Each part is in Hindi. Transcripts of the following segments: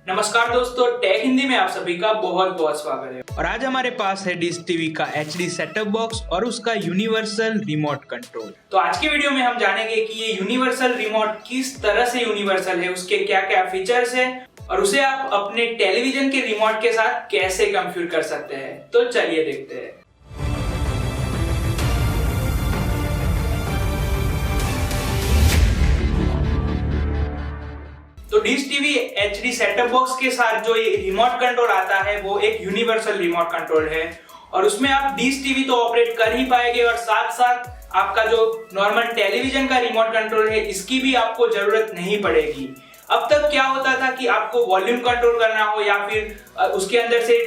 नमस्कार दोस्तों, टेक हिंदी में आप सभी का बहुत बहुत स्वागत है। और आज हमारे पास है डिश टीवी का एचडी सेटअप बॉक्स और उसका यूनिवर्सल रिमोट कंट्रोल। तो आज के वीडियो में हम जानेंगे कि ये यूनिवर्सल रिमोट किस तरह से यूनिवर्सल है, उसके क्या क्या फीचर्स है और उसे आप अपने टेलीविजन के रिमोट के साथ कैसे कंफ्यूगर कर सकते हैं। तो चलिए देखते हैं। तो dish TV HD setup box के साथ जो ये रिमोट कंट्रोल आता है वो एक यूनिवर्सल रिमोट कंट्रोल है और उसमें आप डिश टीवी तो ऑपरेट कर ही पाएंगे और साथ साथ आपका जो नॉर्मल टेलीविजन का रिमोट कंट्रोल है इसकी भी आपको जरूरत नहीं पड़ेगी। अब तक क्या होता था कि आपको वॉल्यूम कंट्रोल करना हो या फिर उसके अंदर से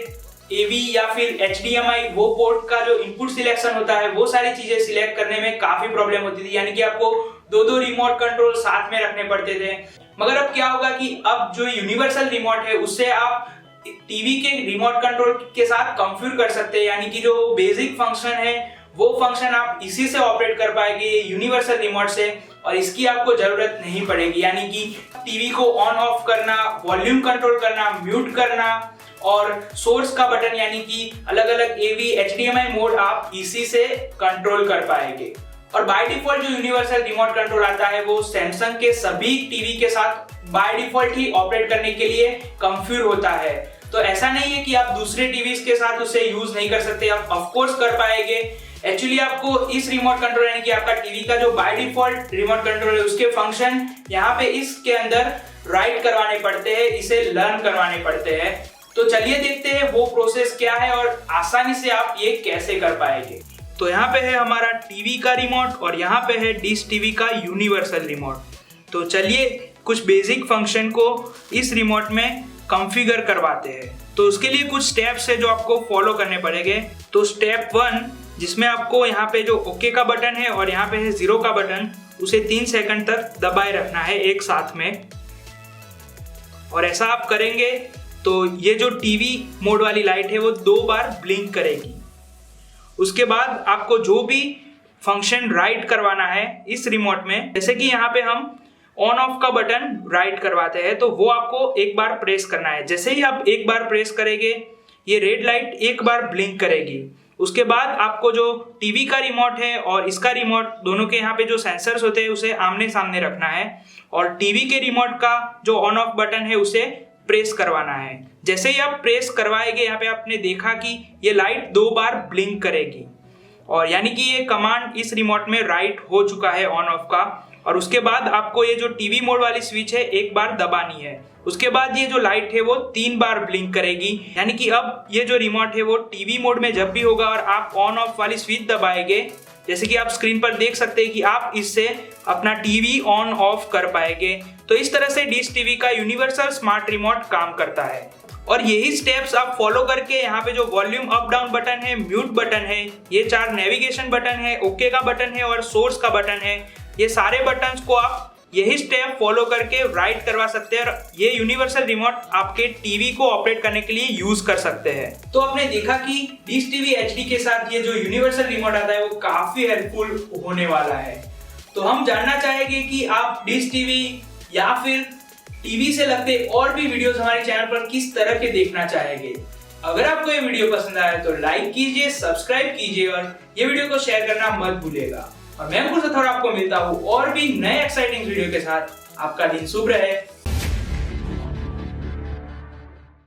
एवी या फिर HDMI वो पोर्ट का जो इनपुट सिलेक्शन होता है वो सारी चीजें सिलेक्ट करने में काफी प्रॉब्लम होती थी, यानी कि आपको दो रिमोट कंट्रोल साथ में रखने पड़ते थे। मगर अब क्या होगा कि अब जो यूनिवर्सल रिमोट है उससे आप टीवी के रिमोट कंट्रोल के साथ कंफ्यूगर कर सकते हैं, यानी कि जो बेसिक फंक्शन है वो फंक्शन आप इसी से ऑपरेट कर पाएंगे यूनिवर्सल रिमोट से और इसकी आपको जरूरत नहीं पड़ेगी। यानी कि टीवी को ऑन ऑफ करना, वॉल्यूम कंट्रोल करना, म्यूट करना और सोर्स का बटन यानी कि अलग अलग AV HDMI मोड आप इसी से कंट्रोल कर पाएंगे। और बाय डिफॉल्ट जो यूनिवर्सल रिमोट कंट्रोल आता है वो सैमसंग के सभी टीवी के साथ बाय डिफॉल्ट ही ऑपरेट करने के लिए कंफ्यूगर होता है। तो ऐसा नहीं है कि आप दूसरे टीवीज के साथ उसे यूज नहीं कर सकते, आप ऑफ कोर्स कर पाएंगे। एक्चुअली आपको इस रिमोट कंट्रोल यानी कि आपका टीवी का जो बाय डिफॉल्ट रिमोट कंट्रोल है उसके फंक्शन यहाँ पे इसके अंदर राइट करवाने पड़ते हैं, इसे लर्न करवाने पड़ते हैं। तो चलिए देखते हैं वो प्रोसेस क्या है और आसानी से आप ये कैसे कर पाएंगे। तो यहाँ पे है हमारा टीवी का रिमोट और यहाँ पे है डिश टीवी का यूनिवर्सल रिमोट। तो चलिए कुछ बेसिक फंक्शन को इस रिमोट में कॉन्फ़िगर करवाते हैं। तो उसके लिए कुछ स्टेप्स है जो आपको फॉलो करने पड़ेंगे। तो स्टेप 1 जिसमें आपको यहाँ पे जो ओके का बटन है और यहाँ पे है 0 का बटन, उसे 3 सेकंड तक दबाए रखना है एक साथ में। और ऐसा आप करेंगे तो ये जो टीवी मोड वाली लाइट है वो 2 बार ब्लिंक करेगी। उसके बाद आपको जो भी फंक्शन राइट करवाना है इस रिमोट में, जैसे कि यहाँ पे हम ऑन ऑफ का बटन राइट करवाते हैं तो वो आपको एक बार प्रेस करना है। जैसे ही आप एक बार प्रेस करेंगे ये रेड लाइट एक बार ब्लिंक करेगी। उसके बाद आपको जो टीवी का रिमोट है और इसका रिमोट दोनों के यहाँ पे जो सेंसर्स होते हैं उसे आमने सामने रखना है और टीवी के रिमोट का जो ऑन ऑफ बटन है उसे प्रेस करवाना है। जैसे ही आप प्रेस करवाएंगे यहाँ पे आपने देखा कि ये लाइट 2 बार ब्लिंक करेगी और यानी कि ये कमांड इस रिमोट में राइट हो चुका है ऑन ऑफ का। और उसके बाद आपको ये जो टीवी मोड वाली स्विच है एक बार दबानी है। उसके बाद ये जो लाइट है वो 3 बार ब्लिंक करेगी, यानी कि अब ये जो रिमोट है वो टीवी मोड में जब भी होगा और आप ऑन ऑफ वाली स्विच दबाएंगे, जैसे कि आप स्क्रीन पर देख सकते हैं कि आप इससे अपना टीवी ऑन ऑफ कर पाएंगे। तो इस तरह से डिश टीवी का यूनिवर्सल स्मार्ट रिमोट काम करता है और यही स्टेप्स आप फॉलो करके यहाँ पे जो वॉल्यूम अप डाउन बटन है, म्यूट बटन है, ये 4 नेविगेशन बटन है, ओके का बटन है और सोर्स का बटन है, ये सारे बटन्स को आप यही स्टेप फॉलो करके राइट करवा सकते हैं और ये यूनिवर्सल रिमोट आपके टीवी को ऑपरेट करने के लिए यूज कर सकते हैं। तो आपने देखा कि डिश टीवी एचडी के साथ ये जो यूनिवर्सल रिमोट आता है वो काफी हेल्पफुल होने वाला है। तो हम जानना चाहेंगे कि आप डिश टीवी या फिर टीवी से लगते और भी वीडियोस हमारे चैनल पर किस तरह के देखना चाहेंगे। अगर आपको ये वीडियो पसंद आया तो लाइक कीजिए, सब्सक्राइब कीजिए और ये वीडियो को शेयर करना मत भूलिएगा। और मैं आपको मिलता हूँ और भी नए एक्साइटिंग वीडियो के साथ। आपका दिन शुभ रहे।